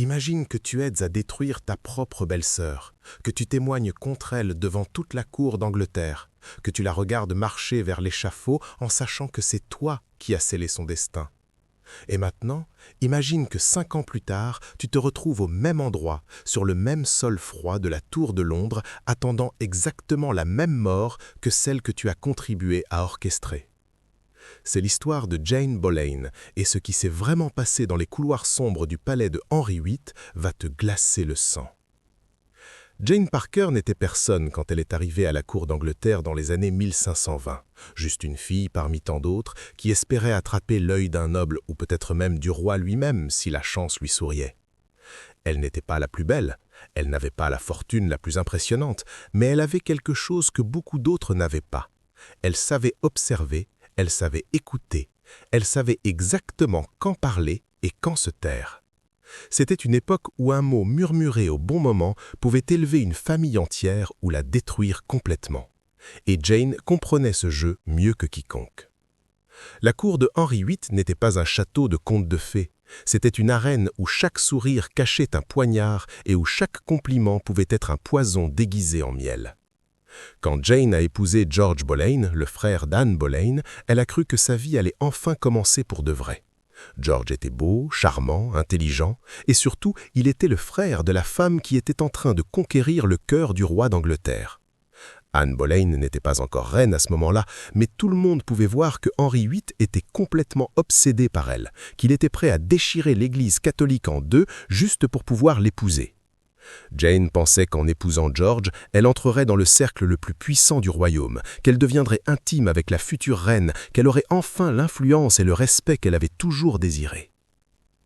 Imagine que tu aides à détruire ta propre belle-sœur, que tu témoignes contre elle devant toute la cour d'Angleterre, que tu la regardes marcher vers l'échafaud en sachant que c'est toi qui as scellé son destin. Et maintenant, imagine que 5 ans plus tard, tu te retrouves au même endroit, sur le même sol froid de la tour de Londres, attendant exactement la même mort que celle que tu as contribué à orchestrer. C'est l'histoire de Jane Boleyn, et ce qui s'est vraiment passé dans les couloirs sombres du palais de Henri VIII va te glacer le sang. Jane Parker n'était personne quand elle est arrivée à la cour d'Angleterre dans les années 1520, juste une fille parmi tant d'autres qui espérait attraper l'œil d'un noble ou peut-être même du roi lui-même si la chance lui souriait. Elle n'était pas la plus belle, elle n'avait pas la fortune la plus impressionnante, mais elle avait quelque chose que beaucoup d'autres n'avaient pas. Elle savait observer, elle savait écouter, elle savait exactement quand parler et quand se taire. C'était une époque où un mot murmuré au bon moment pouvait élever une famille entière ou la détruire complètement. Et Jane comprenait ce jeu mieux que quiconque. La cour de Henri VIII n'était pas un château de contes de fées. C'était une arène où chaque sourire cachait un poignard et où chaque compliment pouvait être un poison déguisé en miel. Quand Jane a épousé George Boleyn, le frère d'Anne Boleyn, elle a cru que sa vie allait enfin commencer pour de vrai. George était beau, charmant, intelligent, et surtout, il était le frère de la femme qui était en train de conquérir le cœur du roi d'Angleterre. Anne Boleyn n'était pas encore reine à ce moment-là, mais tout le monde pouvait voir que Henri VIII était complètement obsédé par elle, qu'il était prêt à déchirer l'Église catholique en deux juste pour pouvoir l'épouser. Jane pensait qu'en épousant George, elle entrerait dans le cercle le plus puissant du royaume, qu'elle deviendrait intime avec la future reine, qu'elle aurait enfin l'influence et le respect qu'elle avait toujours désiré.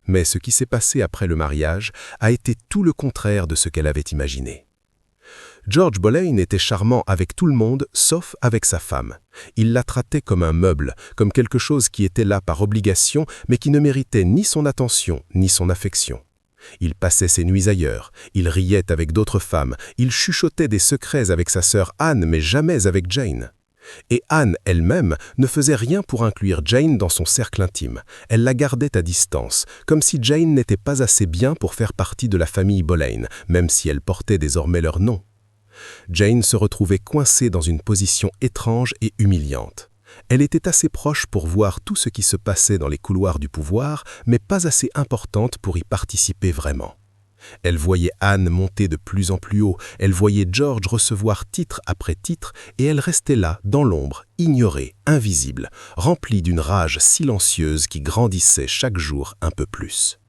Mais ce qui s'est passé après le mariage a été tout le contraire de ce qu'elle avait imaginé. George Boleyn était charmant avec tout le monde, sauf avec sa femme. Il la traitait comme un meuble, comme quelque chose qui était là par obligation, mais qui ne méritait ni son attention, ni son affection. Il passait ses nuits ailleurs, il riait avec d'autres femmes, il chuchotait des secrets avec sa sœur Anne, mais jamais avec Jane. Et Anne elle-même ne faisait rien pour inclure Jane dans son cercle intime. Elle la gardait à distance, comme si Jane n'était pas assez bien pour faire partie de la famille Boleyn, même si elle portait désormais leur nom. Jane se retrouvait coincée dans une position étrange et humiliante. Elle était assez proche pour voir tout ce qui se passait dans les couloirs du pouvoir, mais pas assez importante pour y participer vraiment. Elle voyait Anne monter de plus en plus haut, elle voyait George recevoir titre après titre, et elle restait là, dans l'ombre, ignorée, invisible, remplie d'une rage silencieuse qui grandissait chaque jour un peu plus.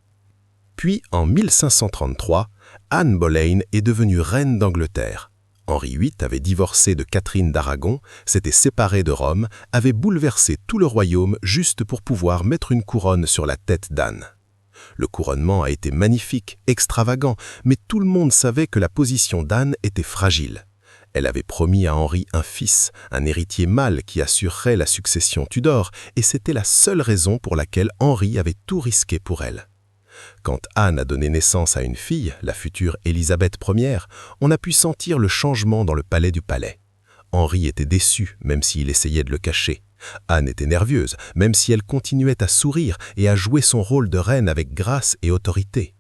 Puis, en 1533, Anne Boleyn est devenue reine d'Angleterre. Henri VIII avait divorcé de Catherine d'Aragon, s'était séparé de Rome, avait bouleversé tout le royaume juste pour pouvoir mettre une couronne sur la tête d'Anne. Le couronnement a été magnifique, extravagant, mais tout le monde savait que la position d'Anne était fragile. Elle avait promis à Henri un fils, un héritier mâle qui assurerait la succession Tudor, et c'était la seule raison pour laquelle Henri avait tout risqué pour elle. Quand Anne a donné naissance à une fille, la future Élisabeth Ier, on a pu sentir le changement dans le palais du palais. Henri était déçu, même s'il essayait de le cacher. Anne était nerveuse, même si elle continuait à sourire et à jouer son rôle de reine avec grâce et autorité.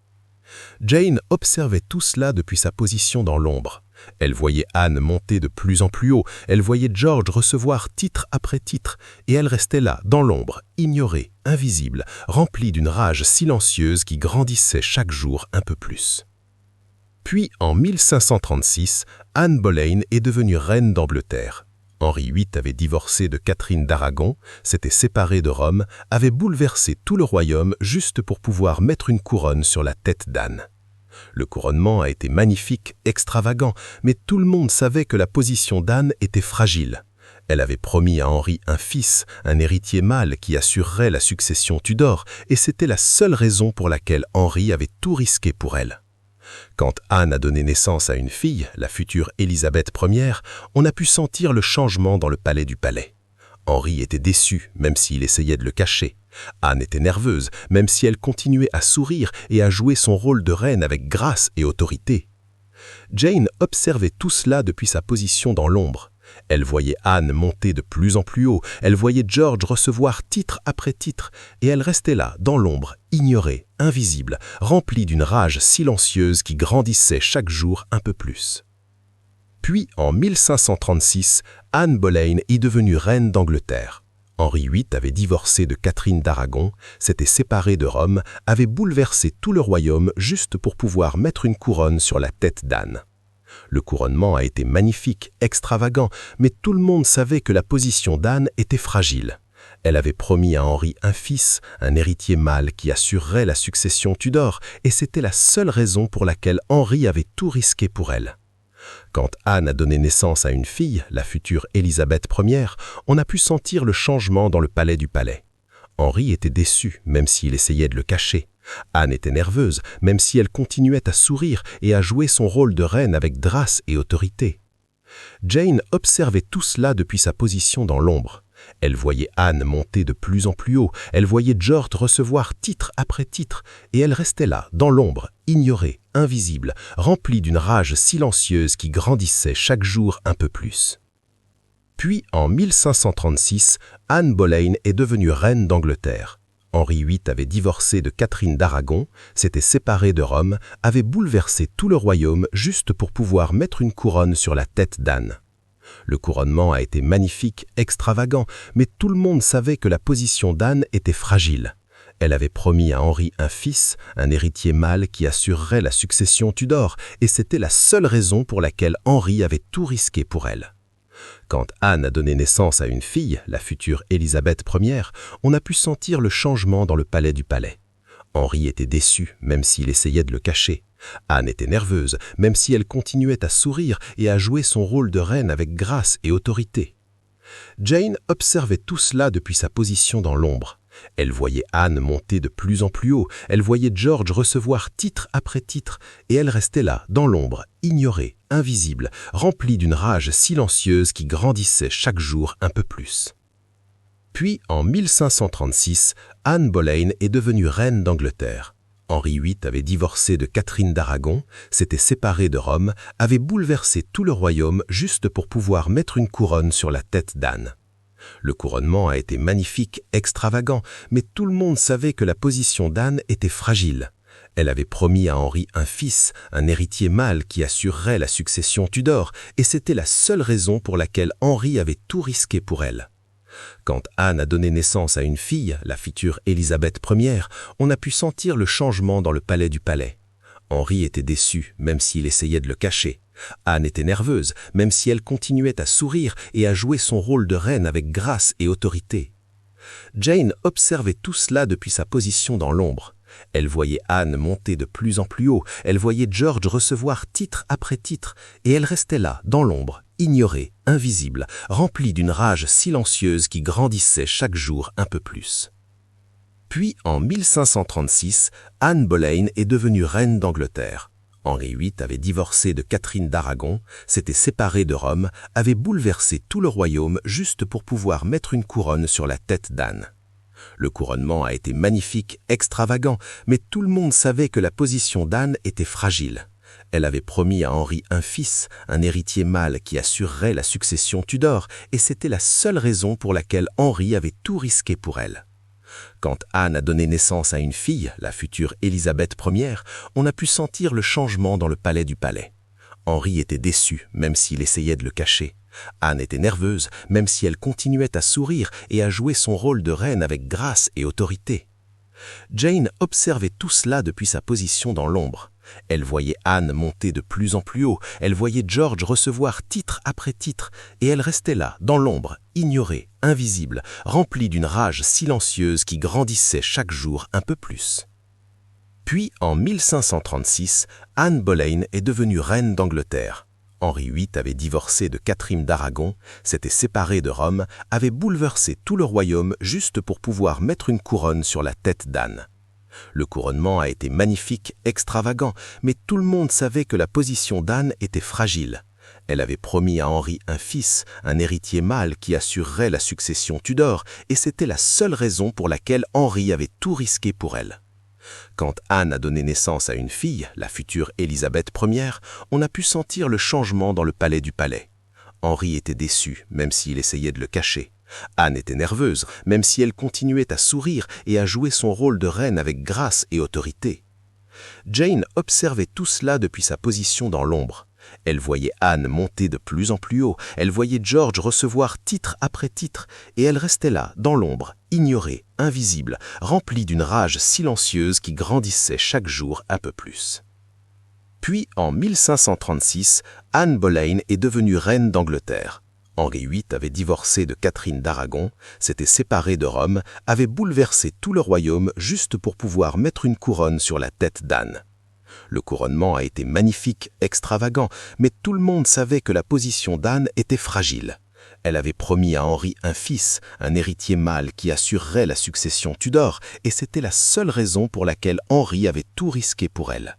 Jane observait tout cela depuis sa position dans l'ombre. Elle voyait Anne monter de plus en plus haut, elle voyait George recevoir titre après titre, et elle restait là, dans l'ombre, ignorée, invisible, remplie d'une rage silencieuse qui grandissait chaque jour un peu plus. Puis, en 1536, Anne Boleyn est devenue reine d'Angleterre. Henri VIII avait divorcé de Catherine d'Aragon, s'était séparé de Rome, avait bouleversé tout le royaume juste pour pouvoir mettre une couronne sur la tête d'Anne. Le couronnement a été magnifique, extravagant, mais tout le monde savait que la position d'Anne était fragile. Elle avait promis à Henri un fils, un héritier mâle qui assurerait la succession Tudor, et c'était la seule raison pour laquelle Henri avait tout risqué pour elle. Quand Anne a donné naissance à une fille, la future Élisabeth Ier, on a pu sentir le changement dans le palais du palais. Henri était déçu, même s'il essayait de le cacher. Anne était nerveuse, même si elle continuait à sourire et à jouer son rôle de reine avec grâce et autorité. Jane observait tout cela depuis sa position dans l'ombre. Elle voyait Anne monter de plus en plus haut, elle voyait George recevoir titre après titre, et elle restait là, dans l'ombre, ignorée, invisible, remplie d'une rage silencieuse qui grandissait chaque jour un peu plus. Puis, en 1536, Anne Boleyn est devenue reine d'Angleterre. Henri VIII avait divorcé de Catherine d'Aragon, s'était séparé de Rome, avait bouleversé tout le royaume juste pour pouvoir mettre une couronne sur la tête d'Anne. Le couronnement a été magnifique, extravagant, mais tout le monde savait que la position d'Anne était fragile. Elle avait promis à Henri un fils, un héritier mâle qui assurerait la succession Tudor, et c'était la seule raison pour laquelle Henri avait tout risqué pour elle. Quand Anne a donné naissance à une fille, la future Élisabeth Ier, on a pu sentir le changement dans le palais du palais. Henri était déçu, même s'il essayait de le cacher. Anne était nerveuse, même si elle continuait à sourire et à jouer son rôle de reine avec grâce et autorité. Jane observait tout cela depuis sa position dans l'ombre. Elle voyait Anne monter de plus en plus haut, elle voyait George recevoir titre après titre, et elle restait là, dans l'ombre, ignorée, invisible, remplie d'une rage silencieuse qui grandissait chaque jour un peu plus. Puis, en 1536, Anne Boleyn est devenue reine d'Angleterre. Henri VIII avait divorcé de Catherine d'Aragon, s'était séparé de Rome, avait bouleversé tout le royaume juste pour pouvoir mettre une couronne sur la tête d'Anne. Le couronnement a été magnifique, extravagant, mais tout le monde savait que la position d'Anne était fragile. Elle avait promis à Henri un fils, un héritier mâle qui assurerait la succession Tudor, et c'était la seule raison pour laquelle Henri avait tout risqué pour elle. Quand Anne a donné naissance à une fille, la future Élisabeth Ier, on a pu sentir le changement dans le palais du palais. Henri était déçu, même s'il essayait de le cacher. Anne était nerveuse, même si elle continuait à sourire et à jouer son rôle de reine avec grâce et autorité. Jane observait tout cela depuis sa position dans l'ombre. Elle voyait Anne monter de plus en plus haut, elle voyait George recevoir titre après titre, et elle restait là, dans l'ombre, ignorée, invisible, remplie d'une rage silencieuse qui grandissait chaque jour un peu plus. Puis, en 1536, Anne Boleyn est devenue reine d'Angleterre. Henri VIII avait divorcé de Catherine d'Aragon, s'était séparé de Rome, avait bouleversé tout le royaume juste pour pouvoir mettre une couronne sur la tête d'Anne. Le couronnement a été magnifique, extravagant, mais tout le monde savait que la position d'Anne était fragile. Elle avait promis à Henri un fils, un héritier mâle qui assurerait la succession Tudor, et c'était la seule raison pour laquelle Henri avait tout risqué pour elle. Quand Anne a donné naissance à une fille, la future Élisabeth Ier, on a pu sentir le changement dans le palais du palais. Henri était déçu, même s'il essayait de le cacher. Anne était nerveuse, même si elle continuait à sourire et à jouer son rôle de reine avec grâce et autorité. Jane observait tout cela depuis sa position dans l'ombre. Elle voyait Anne monter de plus en plus haut, elle voyait George recevoir titre après titre, et elle restait là, dans l'ombre, ignorée, invisible, remplie d'une rage silencieuse qui grandissait chaque jour un peu plus. Puis, en 1536, Anne Boleyn est devenue reine d'Angleterre. Henri VIII avait divorcé de Catherine d'Aragon, s'était séparé de Rome, avait bouleversé tout le royaume juste pour pouvoir mettre une couronne sur la tête d'Anne. Le couronnement a été magnifique, extravagant, mais tout le monde savait que la position d'Anne était fragile. Elle avait promis à Henri un fils, un héritier mâle qui assurerait la succession Tudor, et c'était la seule raison pour laquelle Henri avait tout risqué pour elle. Quand Anne a donné naissance à une fille, la future Élisabeth Ier, on a pu sentir le changement dans le palais du palais. Henri était déçu, même s'il essayait de le cacher. Anne était nerveuse, même si elle continuait à sourire et à jouer son rôle de reine avec grâce et autorité. Jane observait tout cela depuis sa position dans l'ombre. Elle voyait Anne monter de plus en plus haut, elle voyait George recevoir titre après titre, et elle restait là, dans l'ombre, ignorée, invisible, remplie d'une rage silencieuse qui grandissait chaque jour un peu plus. Puis, en 1536, Anne Boleyn est devenue reine d'Angleterre. Henri VIII avait divorcé de Catherine d'Aragon, s'était séparé de Rome, avait bouleversé tout le royaume juste pour pouvoir mettre une couronne sur la tête d'Anne. Le couronnement a été magnifique, extravagant, mais tout le monde savait que la position d'Anne était fragile. Elle avait promis à Henri un fils, un héritier mâle qui assurerait la succession Tudor, et c'était la seule raison pour laquelle Henri avait tout risqué pour elle. Quand Anne a donné naissance à une fille, la future Élisabeth Ier, on a pu sentir le changement dans le palais du palais. Henri était déçu, même s'il essayait de le cacher. Anne était nerveuse, même si elle continuait à sourire et à jouer son rôle de reine avec grâce et autorité. Jane observait tout cela depuis sa position dans l'ombre. Elle voyait Anne monter de plus en plus haut, elle voyait George recevoir titre après titre, et elle restait là, dans l'ombre, ignorée, invisible, remplie d'une rage silencieuse qui grandissait chaque jour un peu plus. Puis, en 1536, Anne Boleyn est devenue reine d'Angleterre. Henri VIII avait divorcé de Catherine d'Aragon, s'était séparé de Rome, avait bouleversé tout le royaume juste pour pouvoir mettre une couronne sur la tête d'Anne. Le couronnement a été magnifique, extravagant, mais tout le monde savait que la position d'Anne était fragile. Elle avait promis à Henri un fils, un héritier mâle qui assurerait la succession Tudor, et c'était la seule raison pour laquelle Henri avait tout risqué pour elle.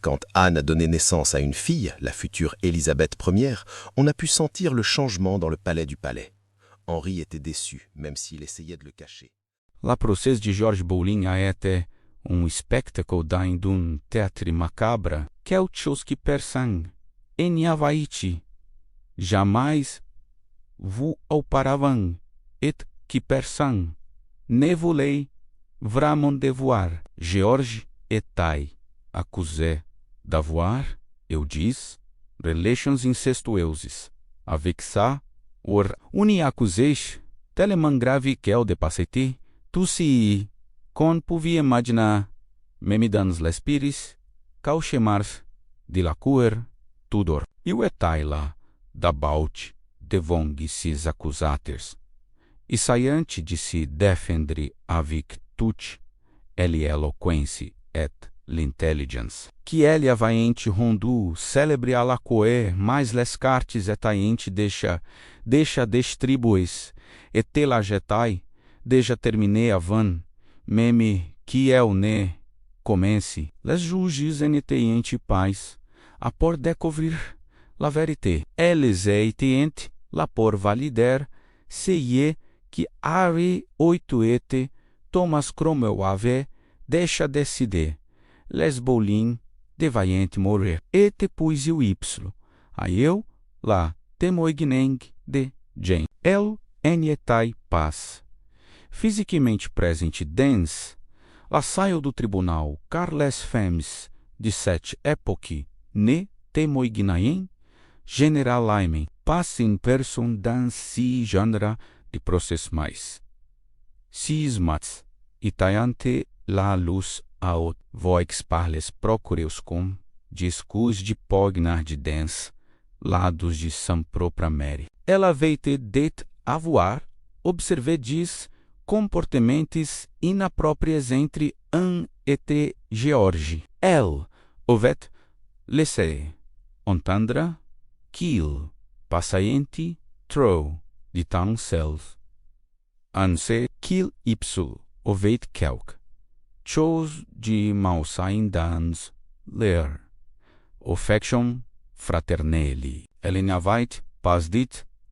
Quand Anne a donné naissance à une fille, la future Élisabeth Ier, on a pu sentir le changement dans le palais du palais. Henri était déçu, même s'il essayait de le cacher. La proces de George Boleyn était spectacle d'un théâtre macabre, quelque chose qui personne n'y avait jamais vu auparavant, et que personne ne voulait vraiment voir. George était accusé d'avoir, eu dis, relations incestueuses avec sa or une accusation tellement grave qu'elle dépassait tout ce qu'on pouvait imaginer, même dans l'esprit cauchemars de la cour Tudor. Eu étais là, d'abord, devant esses acusados, e saiante de se defender avec toute l'éloquência et l'intelligence, que ele avaente rondu célebre à la cour, mais les cartes etaente deixa distribuis, et la jetai, deixa terminer avant, meme que eu ne comece, les juges entaente paz, a por découvrir la vérité, eles etaente la por valider, seie que ave oito et Thomas Cromwell ave deixa decidir, les Boleyn devaient morrer, et puis o y, a eu la temoigneng de Jane, el etai paz. Fisicamente presente dens, la saiu do tribunal car les femmes de cette époque ne temoignaient generalement pas in person dans ce genre de processus. Cismats, itaiante la luz ao voix par les procureus com discus de pognar de dens, lados de São própria Mary. Ela veite det avoir, observer dis comportamentos inapropriés entre Anne et George. Elle avait laissé entendre qu'il passait trop de temps seul. Anse qu'il ipso avait quelque chose de malsain dans leur affection fraternelle. Elle n'avait pas dit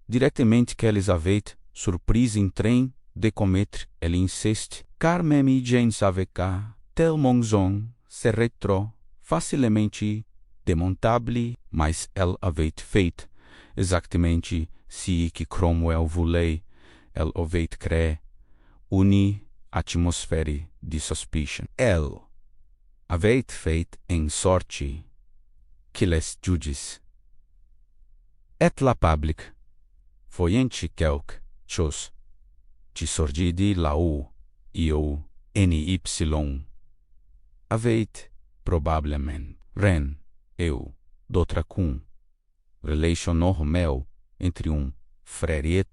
directement qu'elles avaient surpris en train de commettre l'inceste, car même Jane savait que tel mensonge serait trop facilement démontable, mas elle avait fait exactement ce que Cromwell voulait. Elle avait créé une atmosphère de suspicion. Elle avait fait en sorte que les juges et la public voyant quelque chose de sordide là-haut et au NY avait probablement ren eu d'autre qu'une relation normale entre frère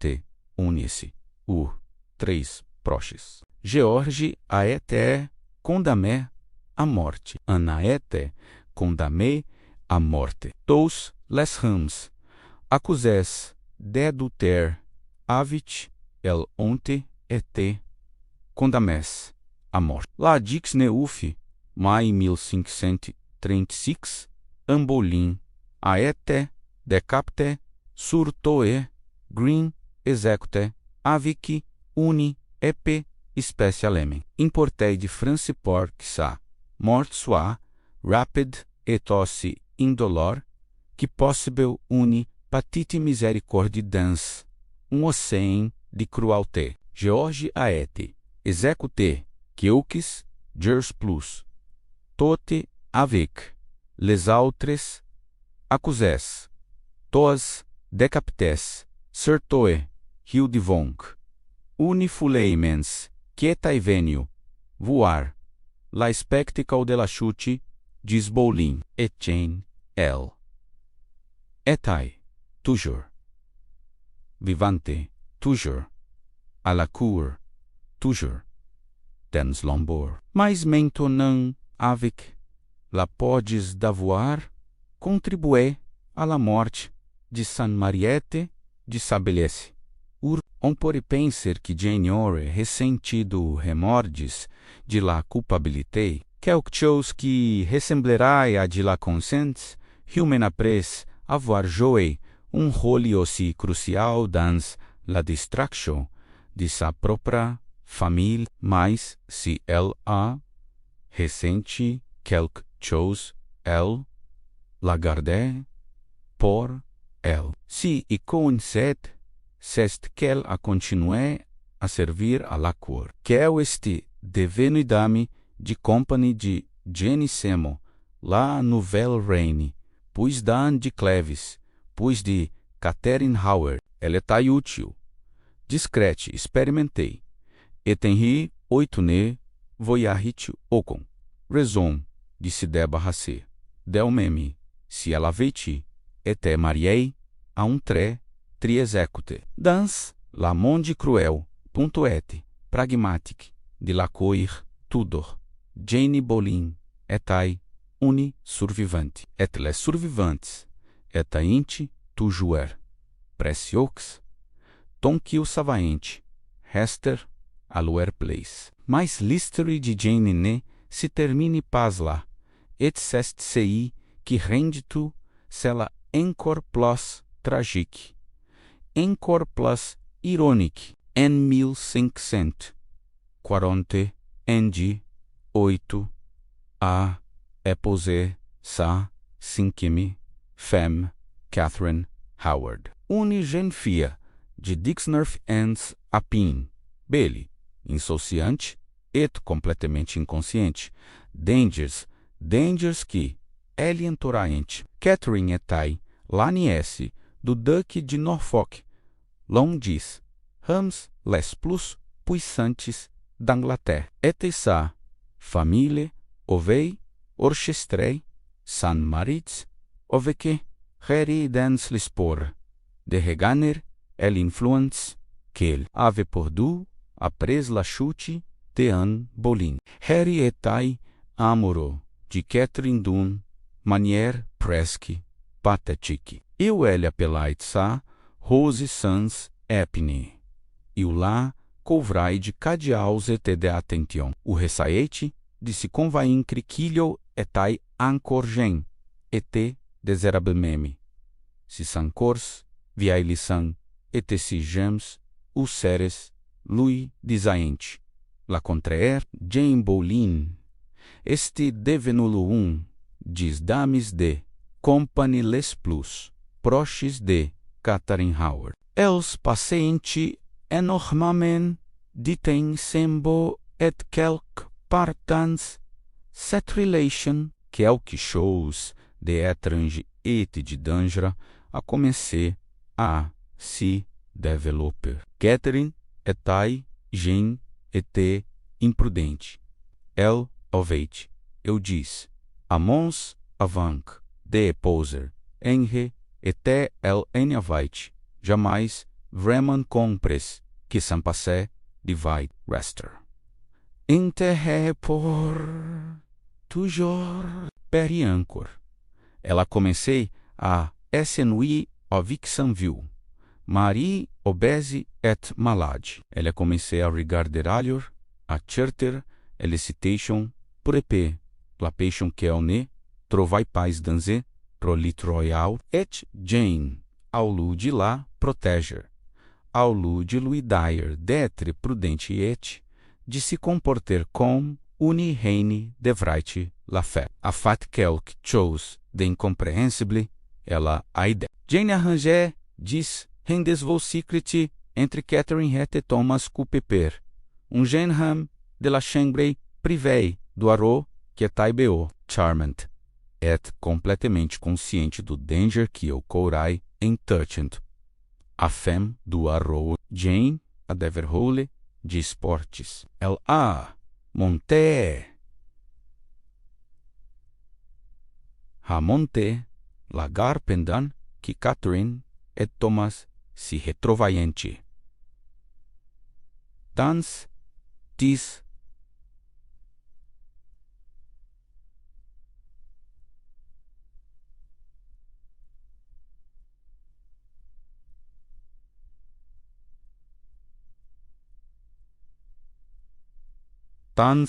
unice ou três proches. George a été condamné à morte. Anna a été condamnée à morte. Tous les hommes accusés d'adultère avaient el ont été condamnés à mort. La dix neuf mai 1536, Anne Boleyn a été décapité sur Toe Green exécuté avec une épée spécialement importée de France pour que sa mort soit rapide et aussi indolore que possible une patite misericorde dans, océan de cruauté. George Aete, exécute, queuques, gers plus. Tote, avec, les autres, accuses, tos, decapites, certoe, rio de vonc. Unifuleimens, quieta e venio, voar. La spectacle de la chute, diz Bolin, Etienne, L. Etai, toujours. Vivante, toujours. À la cour, toujours. Dans l'ombre. Mais maintenant, avec, la podes d'avoir, contribué à la morte de San Mariette de Sabelesse. On pode penser que Jane Eyre ressentido remordes de la culpabilité, quelque chose qui ressemblerait à de la conscience, humaine après avoir joué un rôle aussi crucial dans la distraction de sa propre famille, mas si elle a ressenti quelque chose, elle la gardait pour elle. Si e coincide, c'est qu'elle a continué a servir à la cour. Qu'elle est devenue dame de compagnie de Jenny Seymour, la nouvelle reine, puis d'Anne de Cleves, puis de Catherine Howard. Elle est útil, discrète, expérimentée. Et Henri Oitone voyage aucun. Raison de se débarrasser d'elle-même, si elle avait été mariée à un très exécute. Dans la monde cruel, .et, pragmatique, de la cour, Tudor, Jane Bolin, etai, une survivante. Et les survivantes, etaint, toujours, précieux, ton que o savaente, rester, à leur place. Mas l'histoire de Jane ne se termine pas là, et c'est ceci qui rende tout cela encore plus tragique. Encore plus ironique. En 1548, a épousé sa cinquième femme, Catherine Howard. Une jeune fille de 19 ans à peine, belle, insouciante et completamente inconsciente. Dangers que elle entourante. Catherine était la nièce do duque de Norfolk, l'un des hommes les plus puissantes d'Angleterre. Et sa famille avait orchestré San Maritz avec Harry dans l'espoir de regagner l'influence qu'elle avait perdue après la chute de Anne Boleyn. Harry était amoureux de Catherine d'une manière presque pathétique. Elle appelait ça Rose sans épine. E la couvrait de cadeaux et de attention. O ressaete de se convaincre qu'il était encore jeune, était désirablement. Si sans course, vieille sang, et si James, ou seres, lui disaient. La contraire, Jane Boleyn, este devenu des dames de compagnie les plus proches de Catherine Howard. Els pacientes enormément de temps semble et quelque part dans cette relation, quelque chose d'étrange et de dangereux a commencé à se développer. Catherine était jeune et imprudente. Elle avait, eu disse, à mons avant de épouser Henry était elle en avait jamais vraiment compris que s'en passait de vie rester. Enterré pour toujours peri encore. Elle a commencé à s'ennuyer avec son vieux. Marie obèse et malade. Elle a commencé à regarder ailleurs, à chercher la citation pour épée, la passion qu'elle ne trouvait pas dans pro lit royal, et Jane, au lieu de la protéger, au lieu de lui dire d'être prudente et de se comporter comme une reine devrait la faire. A fait quelque chose d'incompréhensible ela a ideia. Jane arrangé, diz, rendes vos secret entre Catherine et Thomas Coupeper, un jeune homme de la chambre privée do Arrow que taibeo, charmant, et completamente consciente do danger que ocorrai em touchant a femme do Arrow. Jane, a Deverhole, de esportes. Elle a monté la gare pendant que Catherine et Thomas se retrovaient dans des dans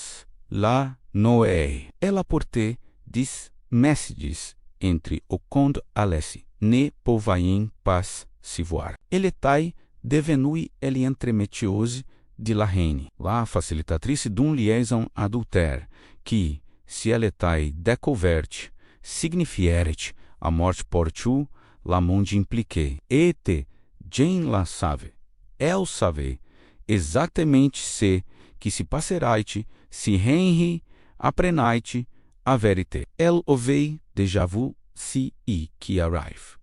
la noé. Elle apportait des messages entre o conde Alessi, ne pouvaient pas se voir. Elle était devenue l'entremetteuse de la reine, la facilitatrice d'une liaison adultère, qui, si elle était découverte, signifierait a morte pour tout le monde impliqué. Et Jane la savait. Elle savait exatamente ce que se passerait si Henry apprenait a vérité. Elle avait déjà vu si e qui arrive.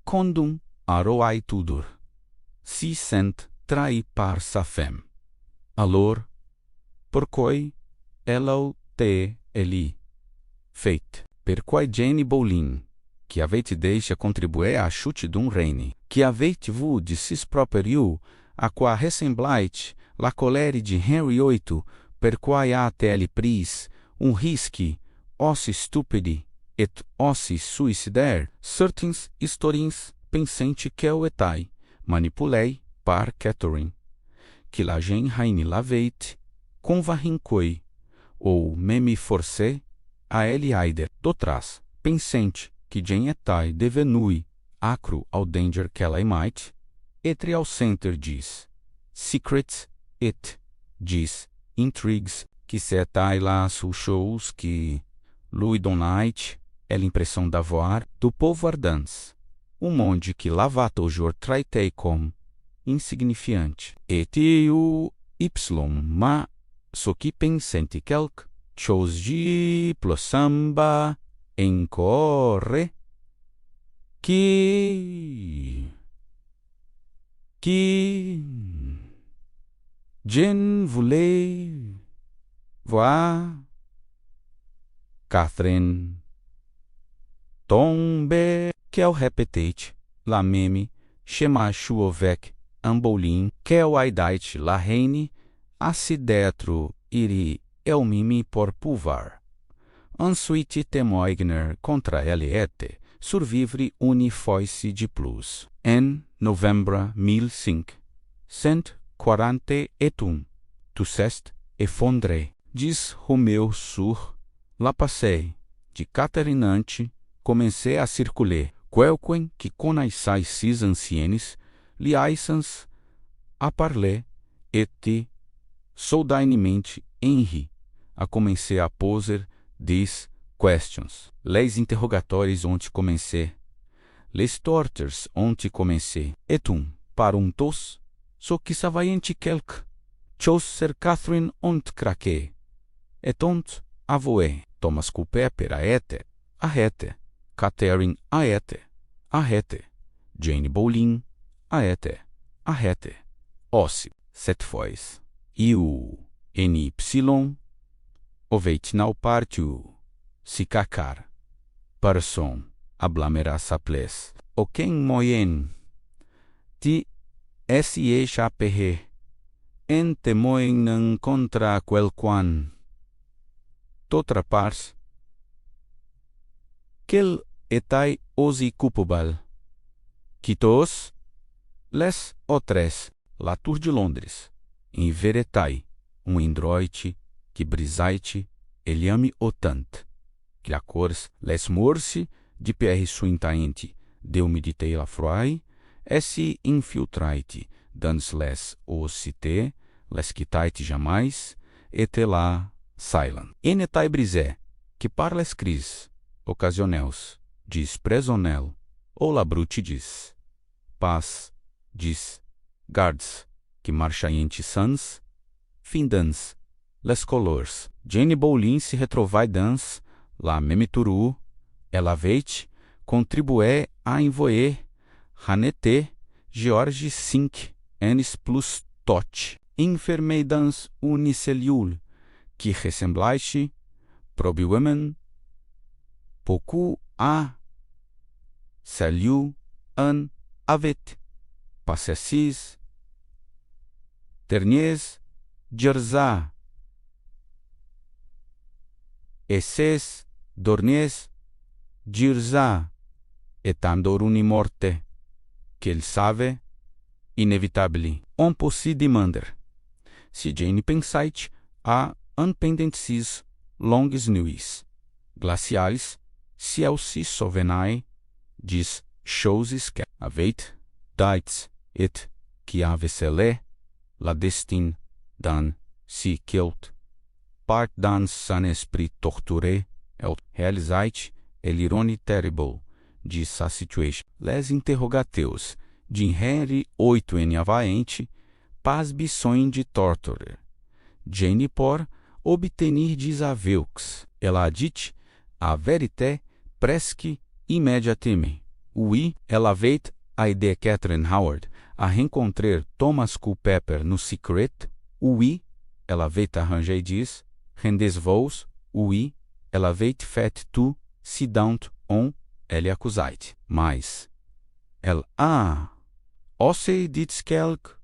Condum Arroai Tudor se sent trahi par sa femme. Alors, pourquoi elle te eli fait? Pourquoi Jane Boleyn, que avait deixa contribuer à chute d'un reine, que avait vu de ses próprios à quoi ressemblait la colère de Henry VIII, pourquoi a-t-elle pris un risque aussi stupide et aussi suicidaire? Certaines historiens pensantes qu'elle était manipulée par Catherine, que la jeune reine l'avait convaincue ou même forcée a elle aider. D'autres pensant que Jane était devenue accro ao danger qu'elle aimait, entre ao centre des secrets et des intrigues que c'était lá sous choses que lui donnait l'impression d'avoir do povo ardence, monde que lava toujours traité comme insignifiante. Et o Y, ma ce qui pensait quelque chose de plossamba encore que Jane voulait voir Catherine tomber, qu'elle répétait la même chemachu avec un Boleyn, qu'elle aidait la reine a se d'être iri el mimi pour pouvoir. Ensuite témoigner contre elle et survivre une fois de plus. En novembre 1541, tout s'est effondré. Diz Romeu sur la passée de Catherine ante comecei a circuler, quelqu'un que connaissait ces anciennes liaisons a parler et soudainement Henry a comecei a poser des questions. Les interrogatórios onde comecei, les tortures onde comecei, et par tous, so que savait quelque chose sur Catherine ont craqué, et ont avoué. Thomas Culpeper aete, Catherine aete, Jane Boleyn aete, Ossi, cette fois. E o NY, o veitnal partiu, se cacar, person, ablamera saples, o quem moyen, ti se chaperre, en temoin contra quelqu'un, d'autre part, quel était aussi coupable, que tous, les autres, la Tour de Londres, em vérité, indroit que brisait eliame autant, que a cors les morsi de pierre suintaente, de humidité la froid, et se infiltrait dans les cité, les quittait jamais, et la silent. En etai brisé, que par les crises occasionnels diz presonel, ou labrute diz paz, diz guards, que marchaiente sans, findans, les colors. Jane Bolin se retrovaidans, la memituru, ela veit, contribue a envoyer, hanete, George Sink, enis plus tot, infermeidans uniceliul, que ressemblaixe, probi women, pouco a, celiu, an, avet, passessis, ternies, gerza, esses, dornies, girza, etandor unimorte, que ele sabe, inevitabili, on possi demander. Si Jane pensait a unpendensis longis nuis, glacialis, cielsi sovenae, dis choses que aveit, daits, et, qui avecele, la destin, dan, si kilt, part dans san esprit torture, el realizait, el ironi terrible, de sa situation. Les interrogateus, de Henry 8 n avaente, pas bissoin de torture. Jane por obtenir disaveux, ela dit, a verité presque immédiatement. Oui, ela avait aidé Catherine Howard a rencontrer Thomas Culpeper no Secret. Oui, ela avait arrangé dis, rendez-vous. Oui, ela avait fait tout, si down on, elle accusait. Mas, elle a, aussi dit quelque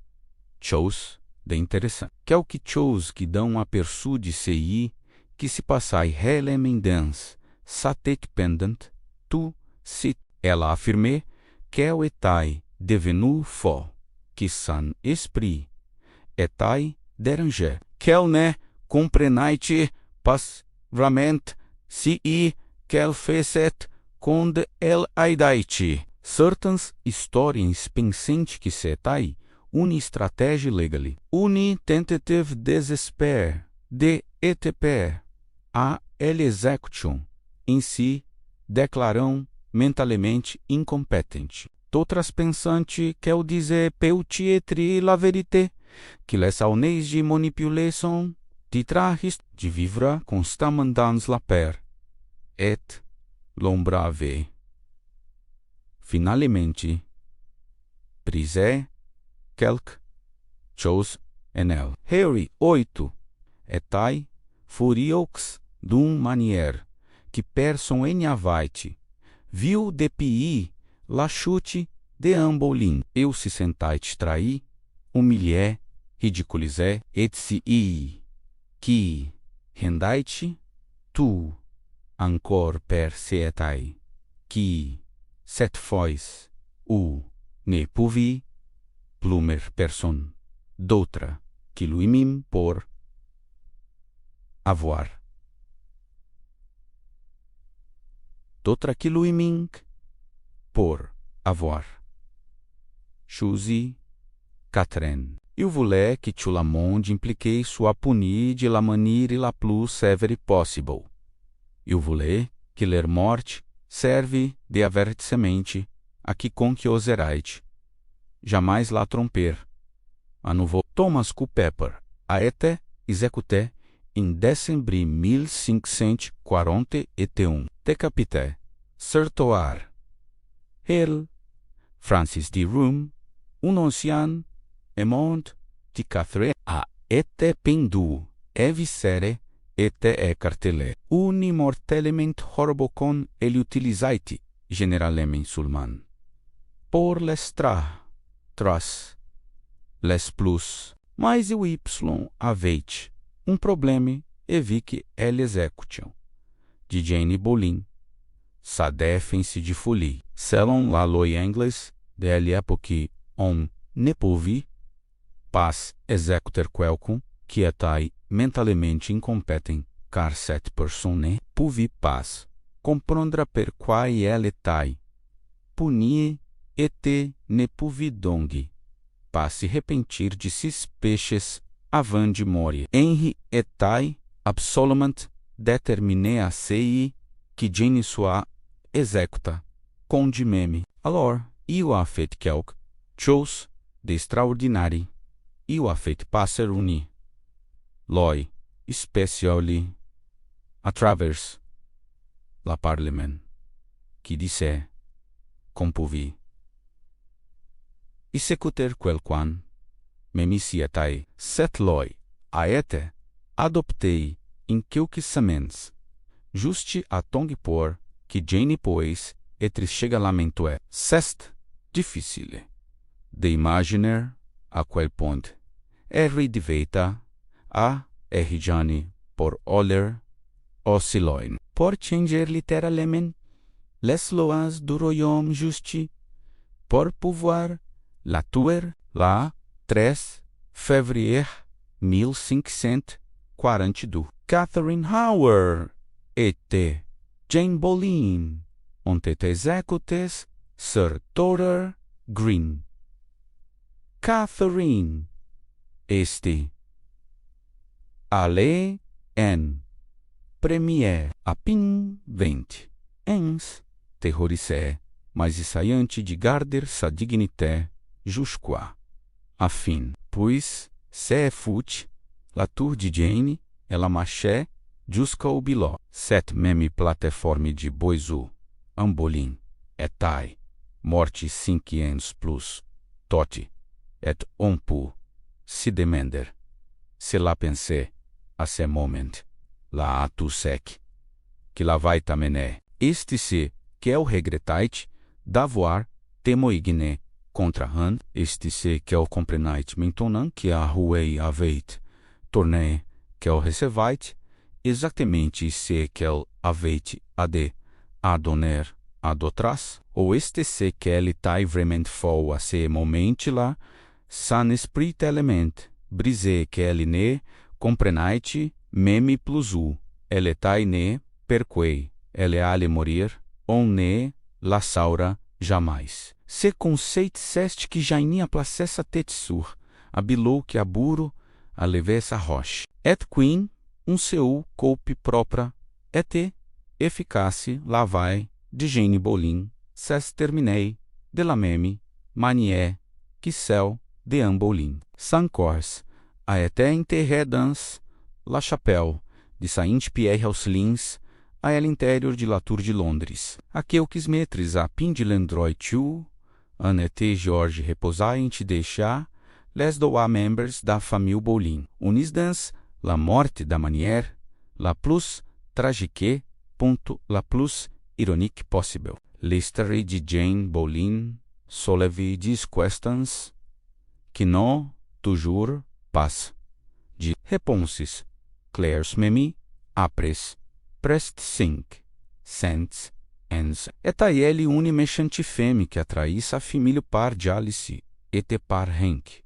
chose de interessant. Quelque chose que dão um aperçu de CI, que se passai relemendans, sa tête pendant, tu, si, ela affirmait, qu'elle était devenue folle, que son esprit était dérangé, qu'elle ne comprenait pas vraiment si qu'elle faisait quand elle aidait. Certaines historiens pensent que c'était une stratégie légale, une tentative désespérée de étaper a l'exécution em si, declarant mentalmente incompetente. D'autres pensant qu'elle disait peut-être la vérité, que les années de manipulation titrahistes de vivre constamment dans la peur, et l'ombre avait finalement brisé quelque chose en elle. Harry 8 était furieux d'une manière que personne n'avait viu depuis la chute de Anne Boleyn. Eu se sentai trahi, humilié, ridiculisé, et si que rendait tu encore percetai que cette fois ou ne pouvait plumer personne d'autre que lui-même pour avoir. D'autre que lui-même pour avoir. Choisi Catherine. Il voulait que tout le monde impliquait soit puni de la manière la plus sévère possible. Il voulait que leur morte serve de avertissement a quiconque oserait jamais la tromper. À nouveau, Thomas Culpeper a été exécuté em décembre 1541. Décapité, Certoir. Il, Francis de Room, un ancien amant de Catherine, a été pendu et viscere était écartelé. Un immortellement horrible con ele utilisait généralement sulman. Pour les tras, les plus, mais o Y avait problème et que elle exécution. De Jane Boleyn, sa défense de folie. Selon la loi anglaise de l'époque, on ne pouvait pas exécuter quelqu'un qui était mentalement incompétent, car cette personne ne pouvait pas comprendre pourquoi elle était punie et ne pouvait donc pas se repentir de ses péchés avant de mourir. Henry était absolument déterminé à essayer que Jane soit executa, conde meme. Alors, il a fait quelque chose d'extraordinaire. Il a fait passer une loi spéciale à travers le Parlement, qui disait qu'on pouvait exécuter quelqu'un, même si était. Cette loi a été adoptée en quelques semaines, juste à temps pour que Jane pois être chegamento é. C'est difficile de imaginar a quel point deveta a Jane por olhar o siloin. Por changer literalmente les lois du royaume juste, por pouvoir la tuer la 3 février 1542. Catherine Howard et Jane Boleyn ont été exécutées sur Tudor Green. Catherine este allée en premier a pin 20 ens terrorisé, mas ensaiante de garder sa dignité jusqu'à afin. Puis se fut la tour de Jane et la marché jusqu'au bilot. Cette même plateforme de Boiseau, en Boleyn, et taille, morte 5 ans plus, tote, et on peut se demander, se la pensée à ce moment, la a tout sec, que la vai t'amener. Este se que é o regretait d'avoir témoigné contre han, este se que é o comprenait maintenant que a ruei avait tourné que o recevait, exatamente se que el avait a donner a d'autras, ou este se que ele tai vraiment fou a ce moment là, san esprit element, brisé que ele ne comprenait meme plus u, ele tai ne perque, ele allait mourir, on ne la saura jamais. Se conceito ceste que jainia placessa tête sur, abilou que aburo a levessa roche. Et queen, seu coupe propra, et efficace lavai de Jane Boleyn, ses terminei de la même manière que celle de Anne Boleyn. Sans cors, a été enterré dans la chapelle de Saint-Pierre aux Lins, a el interior de la Tour de Londres. A quelques metres a pin de l'endroit où Anne et George reposaient de deixar les deux membres da famille Boleyn, unis dans la morte da manière la plus tragique, la plus ironique possible. L'histoire de Jane Boleyn soulève des questions qui n'ont toujours pas de réponses claires même après prest 5 cents ans. Et a ele une méchante femme que atraïs a famille par Alice et par Hank.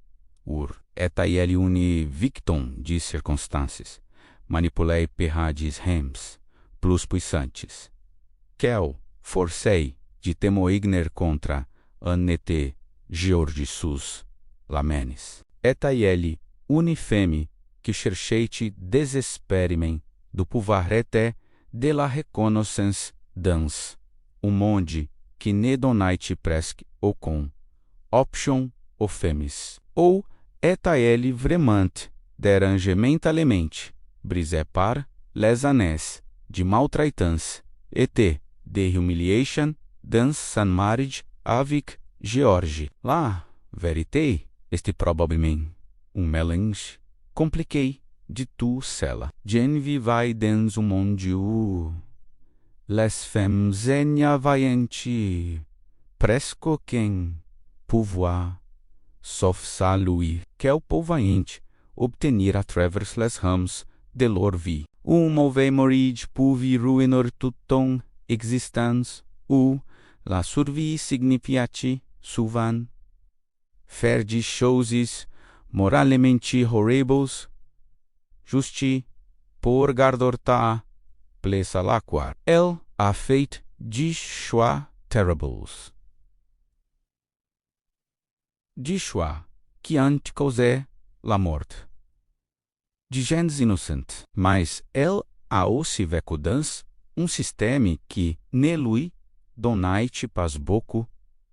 Et a ele une victime de circonstances, manipulée par des rems plus puissantes. Quel forcei de témoigner contre Annette George sus lamenes. Et a ele une femme que cherchait désespérément do pouvoir et de la reconnaissance dans un monde qui ne donnait presque aucune option aux femmes. Ou est à elle vraiment dérangement alemmente, brisé par les années de maltraitance et de humiliation dans son mariage avec George. La vérité est probablement un mélange compliqué de tout cela. Jane vivait dans un monde où les femmes n'avaient presque aucun pouvoir, sauf celui qu'elles pouvaient obtenir à travers les rams de leur vie. Un mauvais mariage pouvait ruiner toute ton existence, ou la survie signifiait souvent faire des choses moralement horribles, juste pour garder ta place à la qual elle a fait des choix terribles. Des choix qui ont causé la mort de gens inocentes. Mas elle a aussi vécu dans un système qui ne lui donate pas beaucoup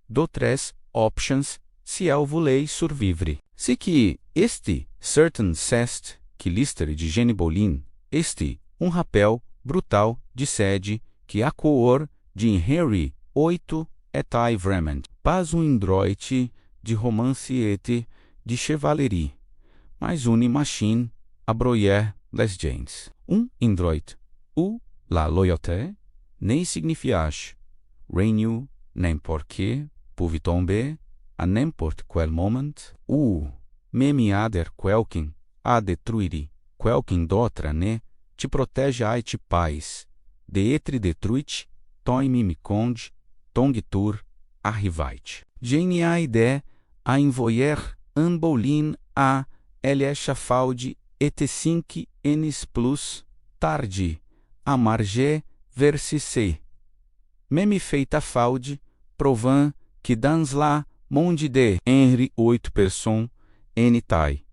d'autres options si elle voulait survivre. Se que este certain cest que listere de Jane Bolin, um rapel brutal de sede que a cor de Henry VIII et vraiment pas indroit de romance et de chevalerie, mas une machine à broyer les gens. Indroit ou la loyauté ne signifiage renew n'importe que pouvait tomber à n'importe quel moment ou même ader quelqu'un a détruire quelqu'un d'autre ne te protege a te paz de être détruit ton me conde ton tour arrivait. Jane a ideia a envoyer un bolin a l'échafaud et 5 ans plus tarde a marger vers même feita faud provant que dans la monde de Henry 8 personnes en taille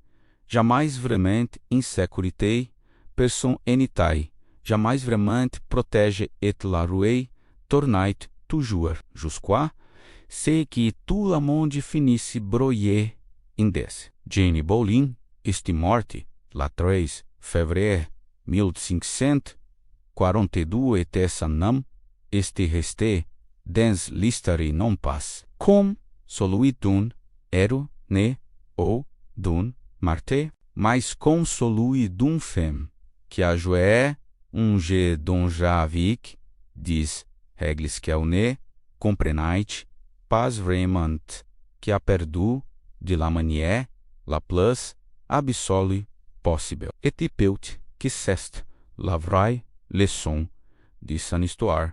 jamais vraiment insécurité person en taille jamais vraiment protège et la rue tournait toujours jusqu'à ce que tout le monde finisse broyer in des. Jane Bolin est morte la 3 février 1542 et sa nom est resté dans l'histoire non pas comme celui d'un héros né ou d'un martyr, mas comme celui d'une femme qui a joué un jeu dont j'avais des règles qu'elle ne comprenait pas vraiment, qui a perdu de la manière la plus absolue possible. Et peut que c'est la vraie leçon de son histoire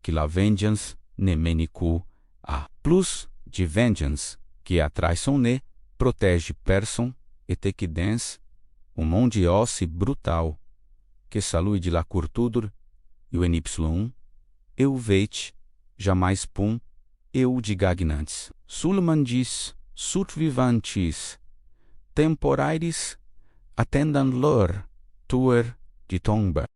que la vengeance ne mène à plus de vengeance que a traição ne protege personne et que dans un monde aussi brutal que celui de la culture e o NY1 e o veit jamais pum e o de gagnantes. Sulmandis survivantes temporaires attendant leur tour de tombe.